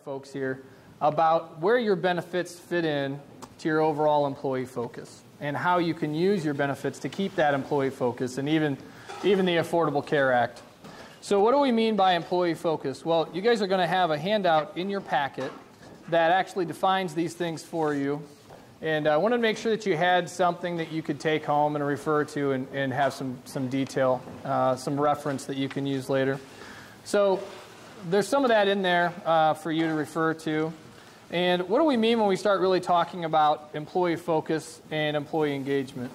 folks here about where your benefits fit in to your overall employee focus and how you can use your benefits to keep that employee focus and even the Affordable Care Act. So what do we mean by employee focus? Well, you guys are going to have a handout in your packet that actually defines these things for you. And I wanted to make sure that you had something that you could take home and refer to and have some detail, some reference that you can use later. So there's some of that in there for you to refer to. And what do we mean when we start really talking about employee focus and employee engagement?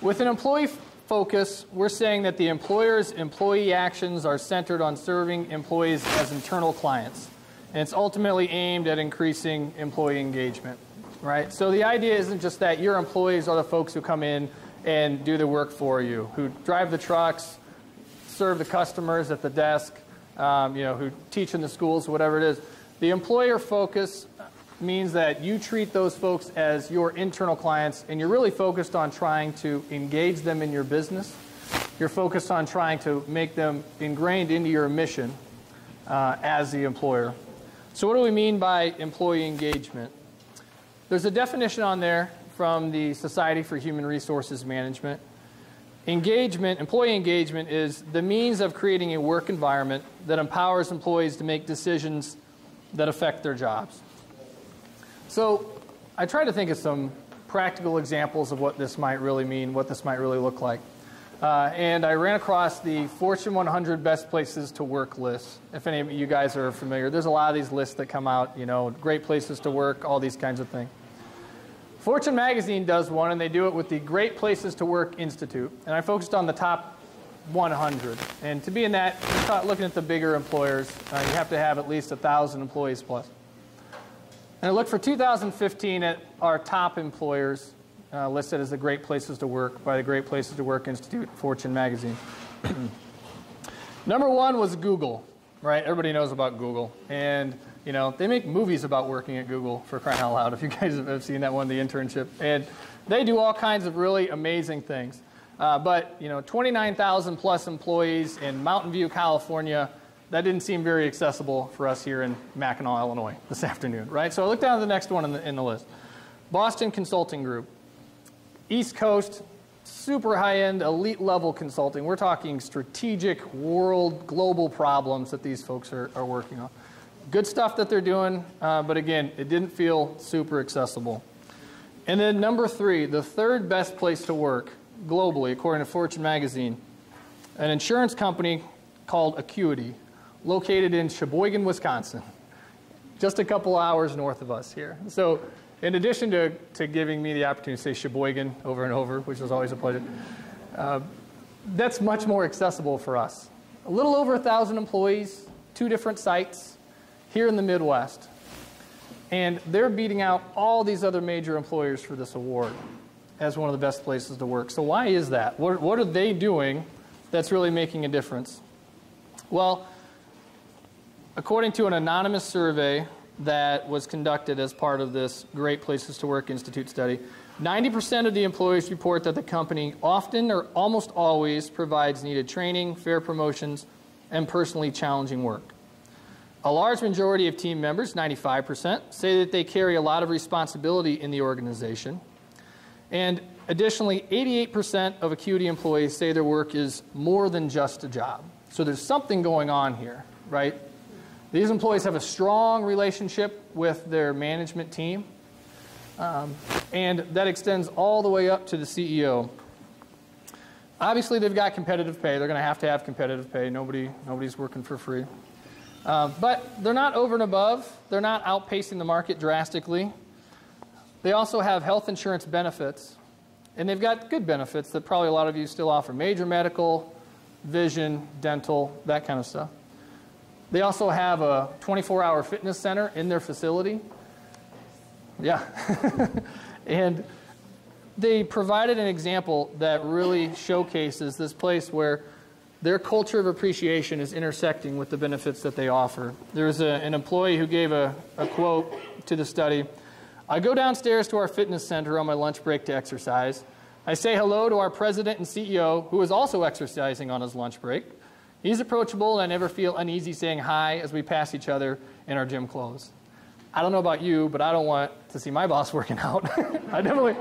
With an employee focus, we're saying that the employer's employee actions are centered on serving employees as internal clients. And it's ultimately aimed at increasing employee engagement, right? So the idea isn't just that your employees are the folks who come in and do the work for you, who drive the trucks, serve the customers at the desk, who teach in the schools, whatever it is. The employer focus means that you treat those folks as your internal clients, and you're really focused on trying to engage them in your business. You're focused on trying to make them ingrained into your mission as the employer. So what do we mean by employee engagement? There's a definition on there from the Society for Human Resources Management. Employee engagement is the means of creating a work environment that empowers employees to make decisions that affect their jobs. So I tried to think of some practical examples of what this might really mean, what this might really look like. And I ran across the Fortune 100 Best Places to Work list. If any of you guys are familiar, there's a lot of these lists that come out, great places to work, all these kinds of things. Fortune magazine does one, and they do it with the Great Places to Work Institute. And I focused on the top 100. And to be in that, looking at the bigger employers, you have to have at least 1,000 employees plus. And I looked for 2015 at our top employers listed as the Great Places to Work by the Great Places to Work Institute, Fortune magazine. Number one was Google, right? Everybody knows about Google. And, they make movies about working at Google, for crying out loud, if you guys have seen that one, The Internship. And they do all kinds of really amazing things. But 29,000 plus employees in Mountain View, California, that didn't seem very accessible for us here in Mackinac, Illinois this afternoon, right? So I looked down at the next one in the list. Boston Consulting Group. East Coast, super high-end, elite-level consulting. We're talking strategic, world, global problems that these folks are working on. Good stuff that they're doing, but again, it didn't feel super accessible. And then number three, the third best place to work globally, according to Fortune magazine, an insurance company called Acuity, located in Sheboygan, Wisconsin, just a couple hours north of us here. So in addition to giving me the opportunity to say Sheboygan over and over, which was always a pleasure, that's much more accessible for us. A little over 1,000 employees, 2 different sites here in the Midwest. And they're beating out all these other major employers for this award as one of the best places to work. So why is that? What are they doing that's really making a difference? Well, according to an anonymous survey that was conducted as part of this Great Places to Work Institute study, 90% of the employees report that the company often or almost always provides needed training, fair promotions, and personally challenging work. A large majority of team members, 95%, say that they carry a lot of responsibility in the organization. And additionally, 88% of Acuity employees say their work is more than just a job. So there's something going on here, right? These employees have a strong relationship with their management team, and that extends all the way up to the CEO. Obviously, they've got competitive pay. They're going to have competitive pay. Nobody's working for free. But they're not over and above. They're not outpacing the market drastically. They also have health insurance benefits, and they've got good benefits that probably a lot of you still offer. Major medical, vision, dental, that kind of stuff. They also have a 24-hour fitness center in their facility. Yeah. And they provided an example that really showcases this place where their culture of appreciation is intersecting with the benefits that they offer. There's an employee who gave a quote to the study. I go downstairs to our fitness center on my lunch break to exercise. I say hello to our president and CEO, who is also exercising on his lunch break. He's approachable, and I never feel uneasy saying hi as we pass each other in our gym clothes. I don't know about you, but I don't want to see my boss working out. I don't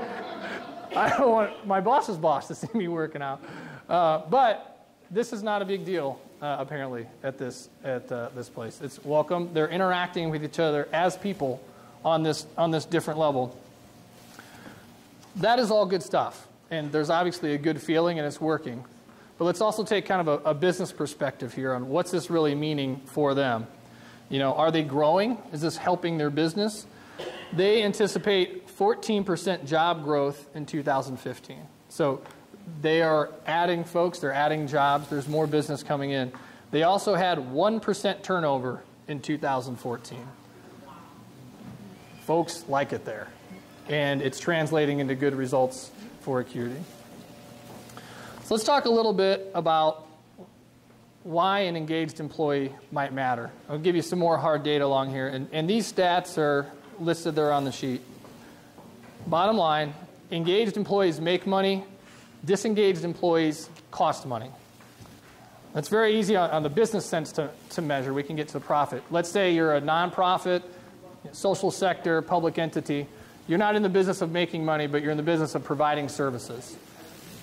want my boss's boss to see me working out. But this is not a big deal, apparently, at this place. It's welcome. They're interacting with each other as people on this different level. That is all good stuff, and there's obviously a good feeling, and it's working. But let's also take kind of a business perspective here on what's this really meaning for them. You know, are they growing? Is this helping their business? They anticipate 14% job growth in 2015. So they are adding folks, they're adding jobs, there's more business coming in. They also had 1% turnover in 2014. Folks like it there. And it's translating into good results for Acuity. So let's talk a little bit about why an engaged employee might matter. I'll give you some more hard data along here. And these stats are listed there on the sheet. Bottom line, engaged employees make money. Disengaged employees cost money. That's very easy on the business sense to measure. We can get to the profit. Let's say you're a nonprofit, social sector, public entity. You're not in the business of making money, but you're in the business of providing services.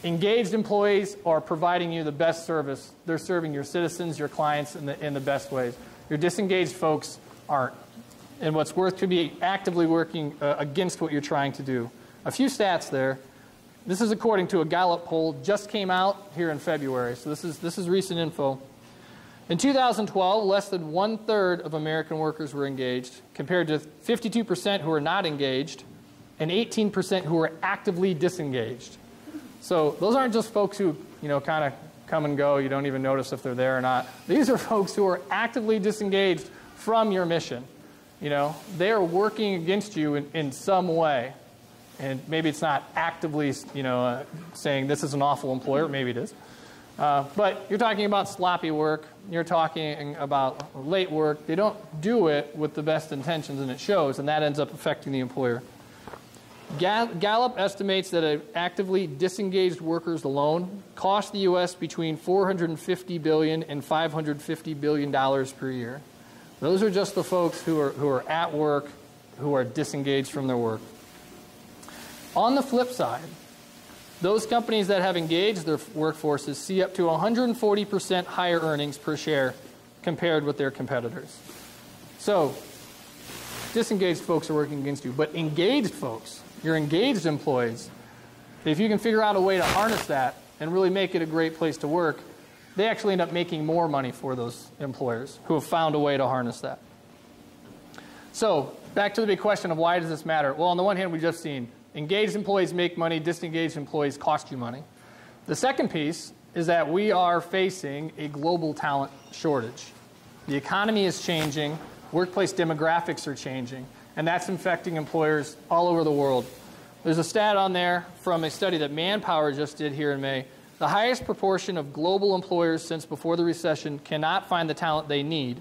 Engaged employees are providing you the best service. They're serving your citizens, your clients in the best ways. Your disengaged folks aren't. And what's worth could be actively working against what you're trying to do. A few stats there. This is according to a Gallup poll, just came out here in February. So this is recent info. In 2012, less than 1/3 of American workers were engaged, compared to 52% who are not engaged and 18% who are actively disengaged. So those aren't just folks who, kind of come and go. You don't even notice if they're there or not. These are folks who are actively disengaged from your mission. They are working against you in some way. And maybe it's not actively, saying this is an awful employer. Maybe it is. But you're talking about sloppy work. You're talking about late work. They don't do it with the best intentions, and it shows, and that ends up affecting the employer. Gallup estimates that actively disengaged workers alone cost the U.S. between $450 billion and $550 billion per year. Those are just the folks who are at work, who are disengaged from their work. On the flip side, those companies that have engaged their workforces see up to 140% higher earnings per share compared with their competitors. So, disengaged folks are working against you, but engaged folks, your engaged employees, if you can figure out a way to harness that and really make it a great place to work, they actually end up making more money for those employers who have found a way to harness that. So, back to the big question of why does this matter? Well, on the one hand, we've just seen engaged employees make money, disengaged employees cost you money. The second piece is that we are facing a global talent shortage. The economy is changing, workplace demographics are changing, and that's affecting employers all over the world. There's a stat on there from a study that Manpower just did here in May. The highest proportion of global employers since before the recession cannot find the talent they need,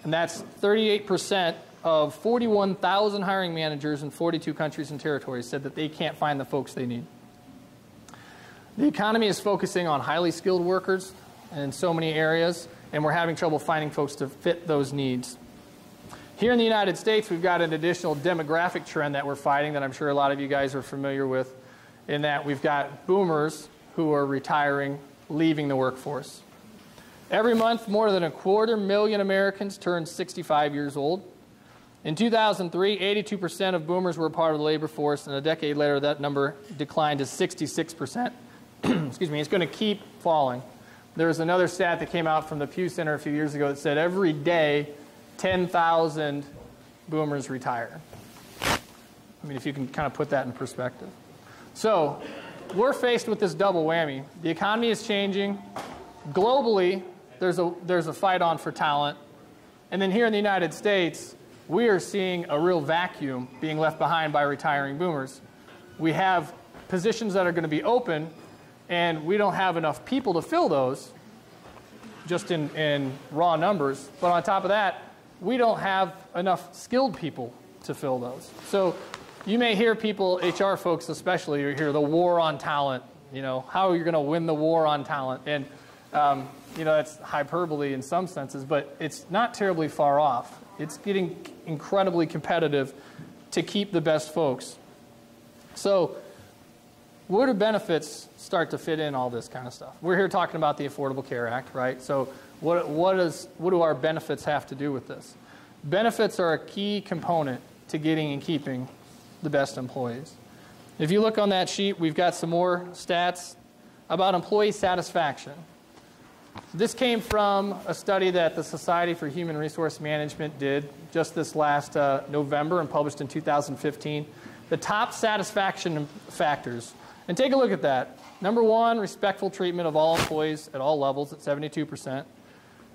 and that's 38% of 41,000 hiring managers in 42 countries and territories said that they can't find the folks they need. The economy is focusing on highly skilled workers in so many areas, and we're having trouble finding folks to fit those needs. Here in the United States, we've got an additional demographic trend that we're fighting that I'm sure a lot of you guys are familiar with, in that we've got boomers who are retiring, leaving the workforce. Every month, more than 250,000 Americans turn 65 years old. In 2003, 82% of boomers were a part of the labor force, and a decade later, that number declined to 66%. Excuse me, it's going to keep falling. There was another stat that came out from the Pew Center a few years ago that said every day, 10,000 boomers retire. I mean, if you can kind of put that in perspective. So, we're faced with this double whammy. The economy is changing. Globally, there's a fight on for talent. And then here in the United States, we are seeing a real vacuum being left behind by retiring boomers. We have positions that are going to be open, and we don't have enough people to fill those, just in raw numbers. But on top of that, we don't have enough skilled people to fill those. So you may hear people, HR folks especially, you hear the war on talent. How are you going to win the war on talent? And That's hyperbole in some senses, but it's not terribly far off. It's getting incredibly competitive to keep the best folks. So where do benefits start to fit in all this kind of stuff? We're here talking about the Affordable Care Act, right? So what do our benefits have to do with this? Benefits are a key component to getting and keeping the best employees. If you look on that sheet, we've got some more stats about employee satisfaction. This came from a study that the Society for Human Resource Management did just this last November and published in 2015. The top satisfaction factors. And take a look at that. Number one, respectful treatment of all employees at all levels at 72%.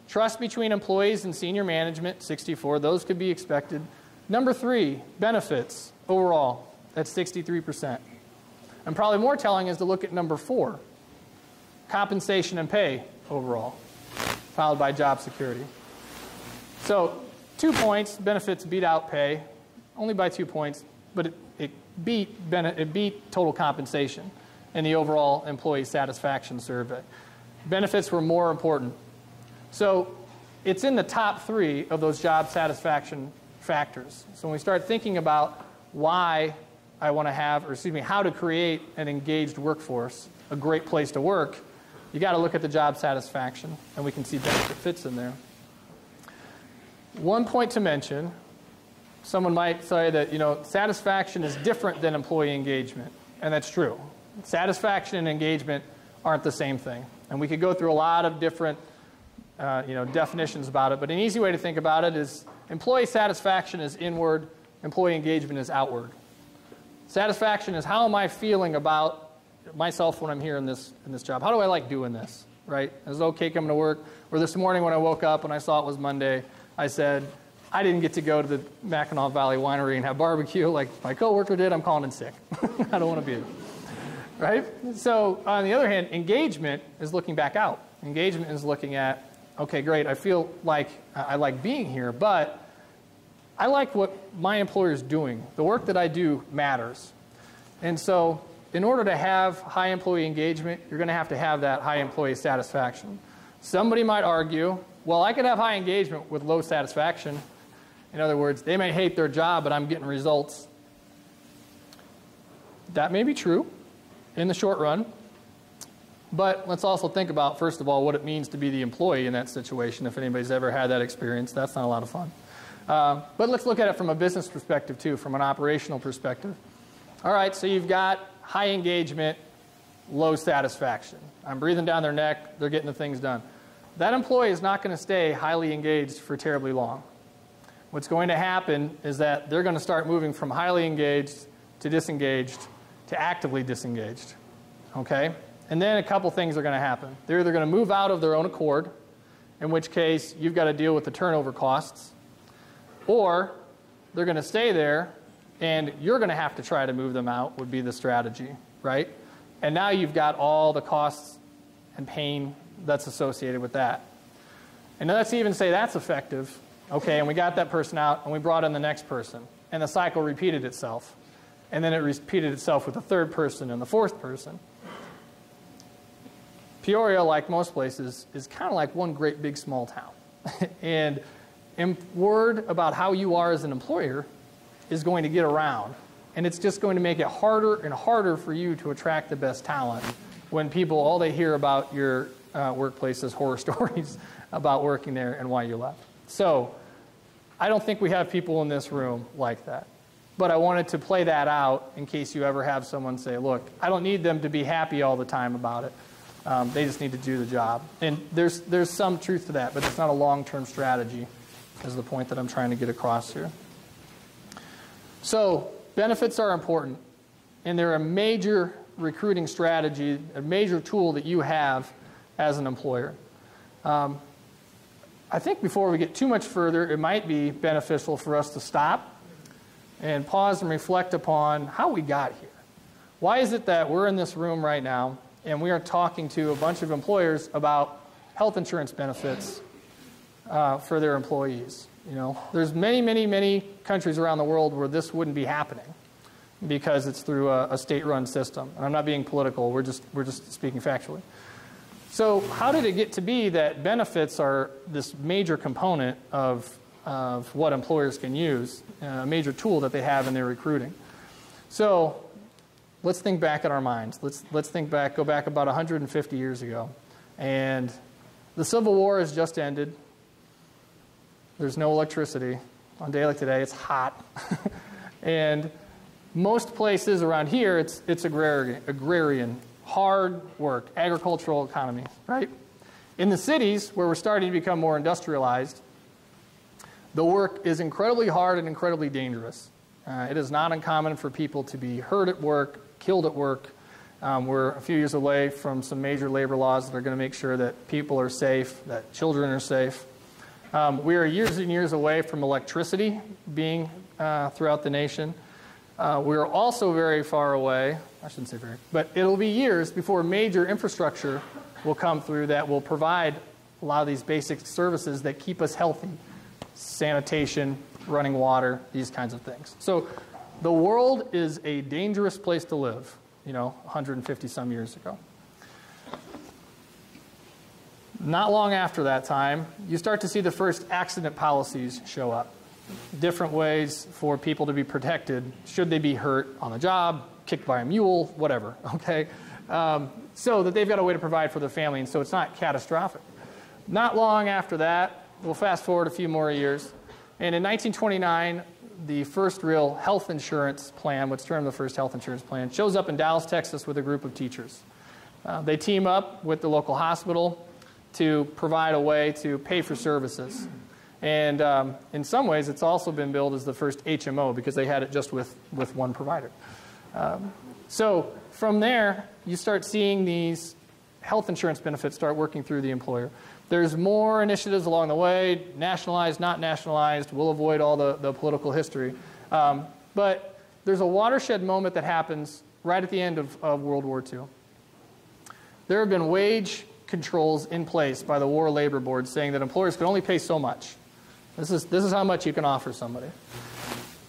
Trust between employees and senior management, 64%. Those could be expected. Number three, benefits overall at 63%. And probably more telling is to look at number four, compensation and pay overall, followed by job security. So 2 points, benefits beat out pay, only by 2 points, but it beat total compensation in the overall employee satisfaction survey. Benefits were more important. So it's in the top three of those job satisfaction factors. So when we start thinking about why I want to have, how to create an engaged workforce, a great place to work, you got to look at the job satisfaction, and we can see benefit fits in there. One point to mention, someone might say that satisfaction is different than employee engagement, and that's true. Satisfaction and engagement aren't the same thing, and we could go through a lot of different definitions about it, but an easy way to think about it is employee satisfaction is inward, employee engagement is outward. Satisfaction is how am I feeling about myself when I'm here in this job? How do I like doing this, right? Is it okay coming to work? Or this morning when I woke up and I saw it was Monday, I said, I didn't get to go to the Mackinac Valley Winery and have barbecue like my coworker did. I'm calling in sick. I don't want to be there, right? So on the other hand, engagement is looking back out. Engagement is looking at, okay, great, I feel like I like being here, but I like what my employer is doing. The work that I do matters. And so in order to have high employee engagement, you're going to have that high employee satisfaction. Somebody might argue, well, I could have high engagement with low satisfaction. In other words, they may hate their job, but I'm getting results. That may be true in the short run. But let's also think about, first of all, what it means to be the employee in that situation. If anybody's ever had that experience, that's not a lot of fun. But let's look at it from a business perspective, too, from an operational perspective. All right, so you've got high engagement, low satisfaction. I'm breathing down their neck. They're getting the things done. That employee is not going to stay highly engaged for terribly long. What's going to happen is that they're going to start moving from highly engaged to disengaged to actively disengaged. Okay? And then a couple things are going to happen. They're either going to move out of their own accord, in which case you've got to deal with the turnover costs, or they're going to stay there and you're going to have to try to move them out would be the strategy, right? And now you've got all the costs and pain that's associated with that. And let's even say that's effective. Okay, and we got that person out and we brought in the next person. And the cycle repeated itself. And then it repeated itself with the third person and the fourth person. Peoria, like most places, is kind of like one great big small town. And word about how you are as an employer is going to get around. And it's just going to make it harder and harder for you to attract the best talent when people, all they hear about your workplace is horror stories about working there and why you left. So I don't think we have people in this room like that. But I wanted to play that out in case you ever have someone say, look, I don't need them to be happy all the time about it. They just need to do the job. And there's some truth to that, but it's not a long-term strategy, is the point that I'm trying to get across here. So benefits are important, and they're a major recruiting strategy, a major tool that you have as an employer. I think before we get too much further, it might be beneficial for us to stop and pause and reflect upon how we got here. Why is it that we're in this room right now and we are talking to a bunch of employers about health insurance benefits for their employees? You know, there's many countries around the world where this wouldn't be happening because it's through a state-run system. And I'm not being political. We're just speaking factually. So how did it get to be that benefits are this major component of what employers can use, a major tool that they have in their recruiting? So let's think back in our minds. Let's think back, go back about 150 years ago. And the Civil War has just ended. There's no electricity. On a day like today, it's hot. And most places around here, it's agrarian, hard work, agricultural economy, right? In the cities, where we're starting to become more industrialized, the work is incredibly hard and incredibly dangerous. It is not uncommon for people to be hurt at work, killed at work. We're a few years away from some major labor laws that are going to make sure that people are safe, that children are safe. We are years and years away from electricity being throughout the nation. We're also very far away, I shouldn't say very, but it'll be years before major infrastructure will come through that will provide a lot of these basic services that keep us healthy. Sanitation, running water, these kinds of things. So the world is a dangerous place to live, 150 some years ago. Not long after that time, you start to see the first accident policies show up. Different ways for people to be protected should they be hurt on the job, kicked by a mule, whatever, okay? So that they've got a way to provide for their family, and so it's not catastrophic. Not long after that, we'll fast forward a few more years, and in 1929, the first real health insurance plan, what's termed the first health insurance plan, shows up in Dallas, Texas with a group of teachers. They team up with the local hospital to provide a way to pay for services. And in some ways, it's also been billed as the first HMO because they had it just with one provider. So from there, you start seeing these health insurance benefits start working through the employer. There's more initiatives along the way, nationalized, not nationalized. We'll avoid all the political history. But there's a watershed moment that happens right at the end of World War II. There have been wage controls in place by the War Labor Board saying that employers can only pay so much. This is how much you can offer somebody.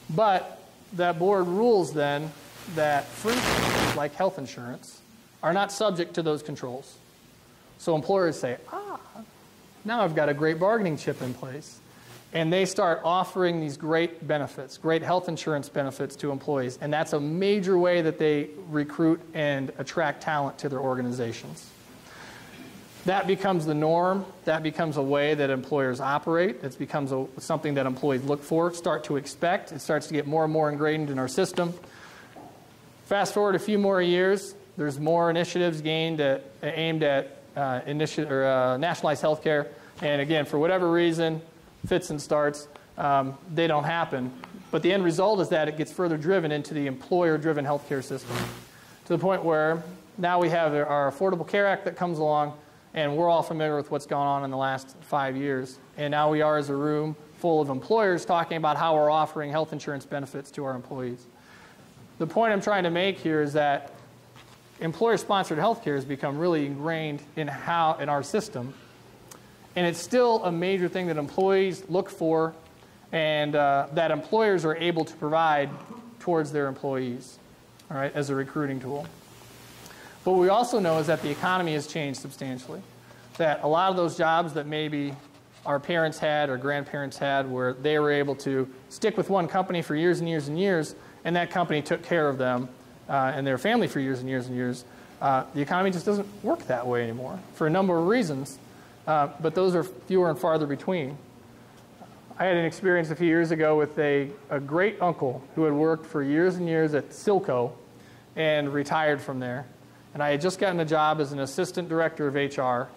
But that board rules then that fringe benefits like health insurance are not subject to those controls. So employers say, now I've got a great bargaining chip in place. And they start offering these great benefits, great health insurance benefits to employees. And that's a major way that they recruit and attract talent to their organizations. That becomes the norm. That becomes a way that employers operate. It becomes something that employees look for, start to expect. It starts to get more and more ingrained in our system. Fast forward a few more years, there's more initiatives aimed at nationalized health care. And again, for whatever reason, fits and starts, they don't happen. But the end result is that it gets further driven into the employer-driven healthcare system to the point where now we have our Affordable Care Act that comes along, and we're all familiar with what's gone on in the last 5 years. And now we are as a room full of employers talking about how we're offering health insurance benefits to our employees. The point I'm trying to make here is that employer-sponsored health care has become really ingrained in our system. And it's still a major thing that employees look for and that employers are able to provide towards their employees, all right, as a recruiting tool. What we also know is that the economy has changed substantially, that a lot of those jobs that maybe our parents had or grandparents had where they were able to stick with one company for years and years and years, and that company took care of them and their family for years and years and years, the economy just doesn't work that way anymore for a number of reasons, but those are fewer and farther between. I had an experience a few years ago with a great uncle who had worked for years and years at Silco and retired from there. And I had just gotten a job as an assistant director of HR,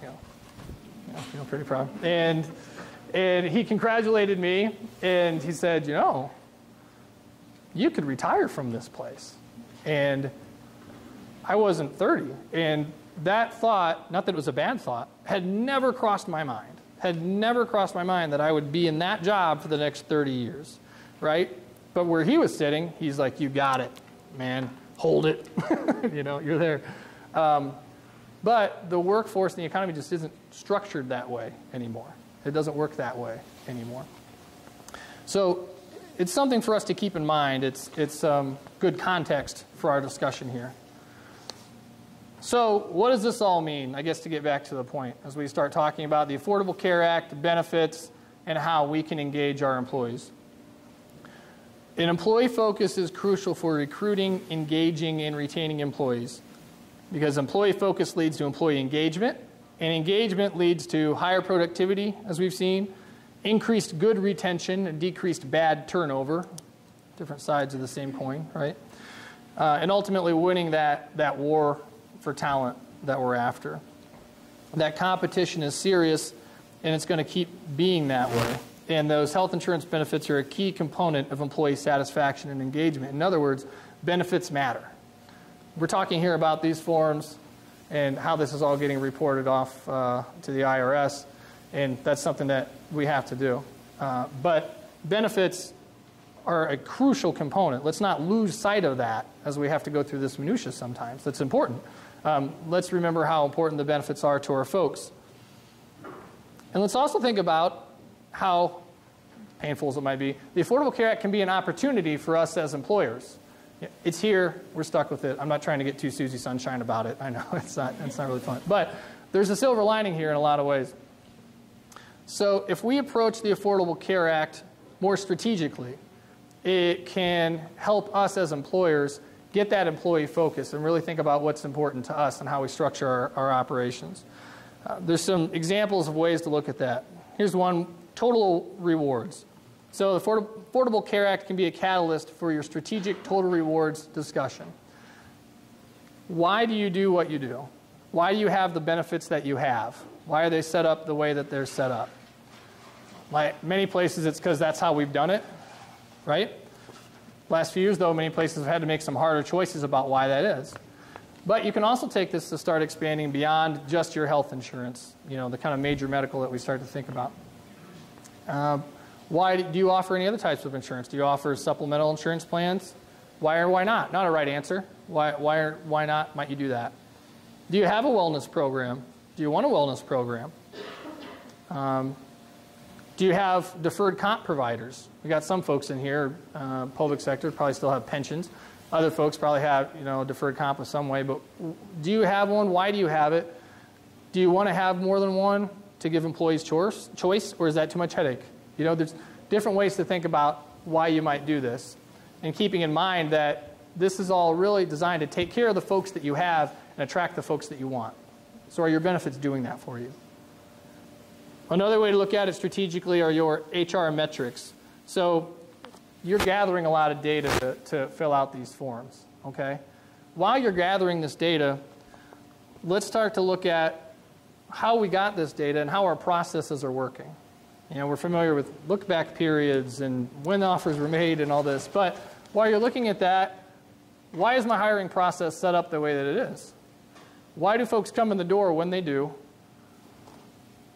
pretty proud. And he congratulated me, and he said, you could retire from this place. And I wasn't 30. And that thought, not that it was a bad thought, had never crossed my mind. Had never crossed my mind that I would be in that job for the next 30 years, right? But where he was sitting, he's like, you got it, man. Hold it. You're there. But the workforce and the economy just isn't structured that way anymore. It doesn't work that way anymore. So it's something for us to keep in mind. It's good context for our discussion here. So what does this all mean? I guess to get back to the point, as we start talking about the Affordable Care Act, the benefits, and how we can engage our employees. An employee focus is crucial for recruiting, engaging, and retaining employees, because employee focus leads to employee engagement, and engagement leads to higher productivity, as we've seen, increased good retention, and decreased bad turnover, different sides of the same coin, right? And ultimately winning that war for talent that we're after. That competition is serious, and it's going to keep being that way. And those health insurance benefits are a key component of employee satisfaction and engagement. In other words, benefits matter. We're talking here about these forms and how this is all getting reported off to the IRS, and that's something that we have to do. But benefits are a crucial component. Let's not lose sight of that as we have to go through this minutia sometimes. That's important. Let's remember how important the benefits are to our folks. And let's also think about how painful as it might be, the Affordable Care Act can be an opportunity for us as employers. It's here, we're stuck with it. I'm not trying to get too Susie Sunshine about it. I know it's not really fun. But there's a silver lining here in a lot of ways. So if we approach the Affordable Care Act more strategically, it can help us as employers get that employee focus and really think about what's important to us and how we structure our operations. There's some examples of ways to look at that. Here's one, total rewards. So the Affordable Care Act can be a catalyst for your strategic total rewards discussion. Why do you do what you do? Why do you have the benefits that you have? Why are they set up the way that they're set up? Like many places, it's because that's how we've done it, right? Last few years, though, many places have had to make some harder choices about why that is. But you can also take this to start expanding beyond just your health insurance, you know, the kind of major medical that we start to think about. Why do you offer any other types of insurance? Do you offer supplemental insurance plans? Why or why not? Not a right answer. Why not might you do that? Do you have a wellness program? Do you want a wellness program? Do you have deferred comp providers? We got some folks in here, public sector, probably still have pensions. Other folks probably have, you know, deferred comp in some way. But do you have one? Why do you have it? Do you want to have more than one to give employees choice, or is that too much headache? You know, there's different ways to think about why you might do this, and keeping in mind that this is all really designed to take care of the folks that you have and attract the folks that you want. So are your benefits doing that for you? Another way to look at it strategically are your HR metrics. So you're gathering a lot of data to fill out these forms, okay? While you're gathering this data, let's start to look at how we got this data and how our processes are working. You know, we're familiar with look-back periods and when offers were made and all this, but while you're looking at that, why is my hiring process set up the way that it is? Why do folks come in the door when they do?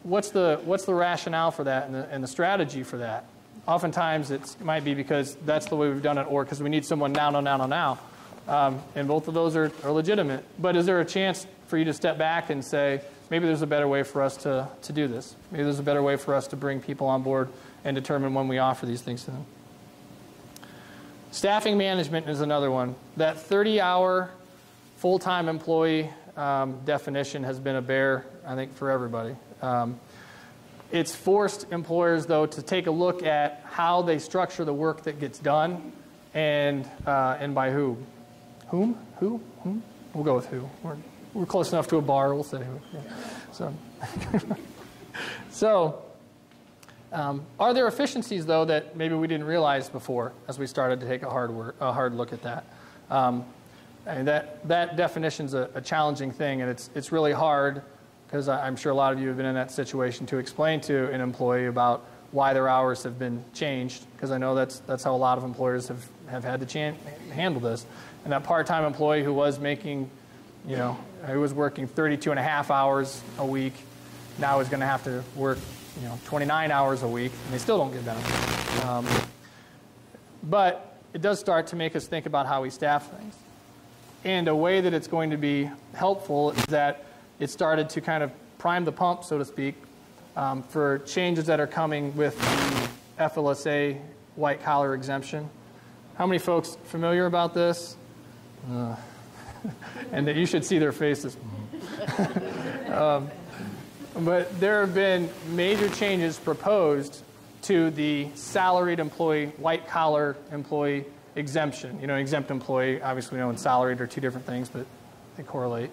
What's the rationale for that and the strategy for that? Oftentimes it might be because that's the way we've done it, or because we need someone now. And both of those are legitimate. But is there a chance for you to step back and say, maybe there's a better way for us to do this? Maybe there's a better way for us to bring people on board and determine when we offer these things to them. Staffing management is another one. That 30-hour full-time employee definition has been a bear, I think, for everybody. It's forced employers, though, to take a look at how they structure the work that gets done and by who. Whom? Who? Whom? We'll go with who. We're close enough to a bar, we'll say who. Yeah. So are there efficiencies, though, that maybe we didn't realize before as we started to take a hard look at that? And that definition's a challenging thing, and it's really hard, because I'm sure a lot of you have been in that situation, to explain to an employee about why their hours have been changed, because I know that's how a lot of employers have had to handle this. And that part-time employee who was making, you know, who was working 32 and a half hours a week, now is going to have to work, you know, 29 hours a week, and they still don't get benefits. But it does start to make us think about how we staff things. And a way that it's going to be helpful is that it started to kind of prime the pump, so to speak, for changes that are coming with the FLSA white-collar exemption. How many folks familiar about this? and that you should see their faces. But there have been major changes proposed to the salaried employee, white-collar employee exemption. You know, exempt employee, obviously we know, and salaried are two different things, but they correlate.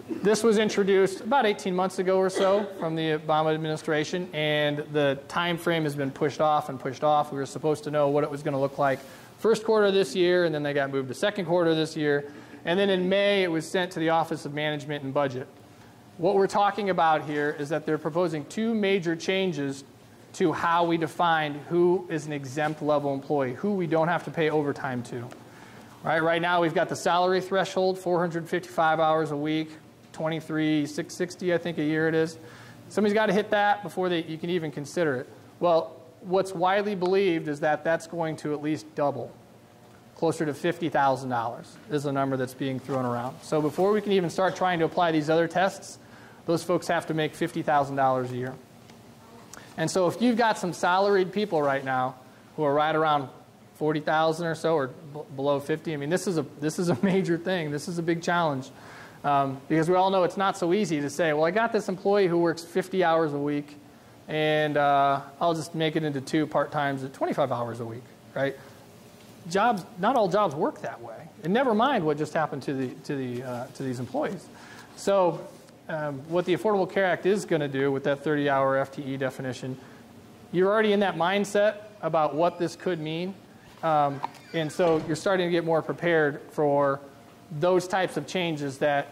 This was introduced about 18 months ago or so from the Obama administration, and the time frame has been pushed off and pushed off. We were supposed to know what it was going to look like first quarter of this year, and then they got moved to second quarter of this year. And then in May, it was sent to the Office of Management and Budget. What we're talking about here is that they're proposing two major changes to how we define who is an exempt level employee, who we don't have to pay overtime to. Right now, we've got the salary threshold, 455 hours a week, 23,660, I think, a year it is. Somebody's got to hit that before you can even consider it. Well, what's widely believed is that that's going to at least double. Closer to $50,000 is the number that's being thrown around. So before we can even start trying to apply these other tests, those folks have to make $50,000 a year. And so if you've got some salaried people right now who are right around 40,000 or so, or below 50, I mean, this is a major thing. This is a big challenge. Because we all know it's not so easy to say, well, I got this employee who works 50 hours a week, and I'll just make it into two part-times at 25 hours a week, right? Jobs, not all jobs work that way. And never mind what just happened to these employees. So what the Affordable Care Act is going to do with that 30-hour FTE definition, you're already in that mindset about what this could mean. And so you're starting to get more prepared for those types of changes that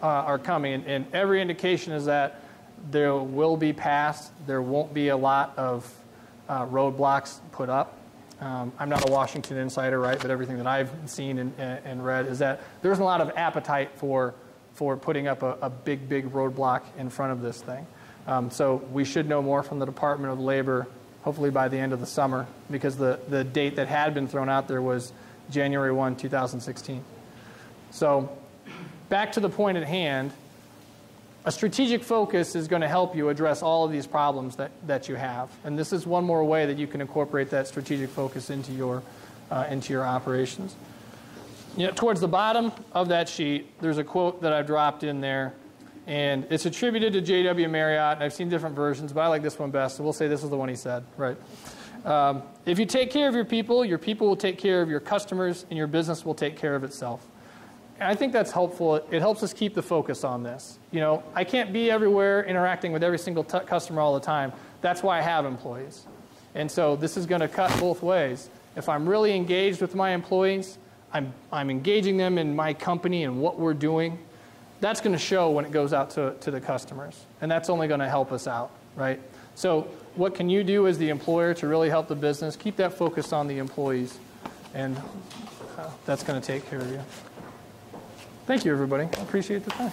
are coming. And every indication is that there will be passed. There won't be a lot of roadblocks put up. I'm not a Washington insider, right? But everything that I've seen and read is that there's a lot of appetite for putting up a big roadblock in front of this thing. So we should know more from the Department of Labor, hopefully by the end of the summer, because the date that had been thrown out there was January 1, 2016. So back to the point at hand, a strategic focus is going to help you address all of these problems that you have. And this is one more way that you can incorporate that strategic focus into your operations. You know, towards the bottom of that sheet, there's a quote that I've dropped in there. And it's attributed to J.W. Marriott. And I've seen different versions, but I like this one best. So we'll say this is the one he said, right? If you take care of your people will take care of your customers, and your business will take care of itself. And I think that's helpful. It helps us keep the focus on this. You know, I can't be everywhere interacting with every single customer all the time. That's why I have employees. And so this is going to cut both ways. If I'm really engaged with my employees, I'm engaging them in my company and what we're doing. That's going to show when it goes out to the customers. And that's only going to help us out, right? So what can you do as the employer to really help the business? Keep that focus on the employees. And that's going to take care of you. Thank you, everybody. I appreciate the time.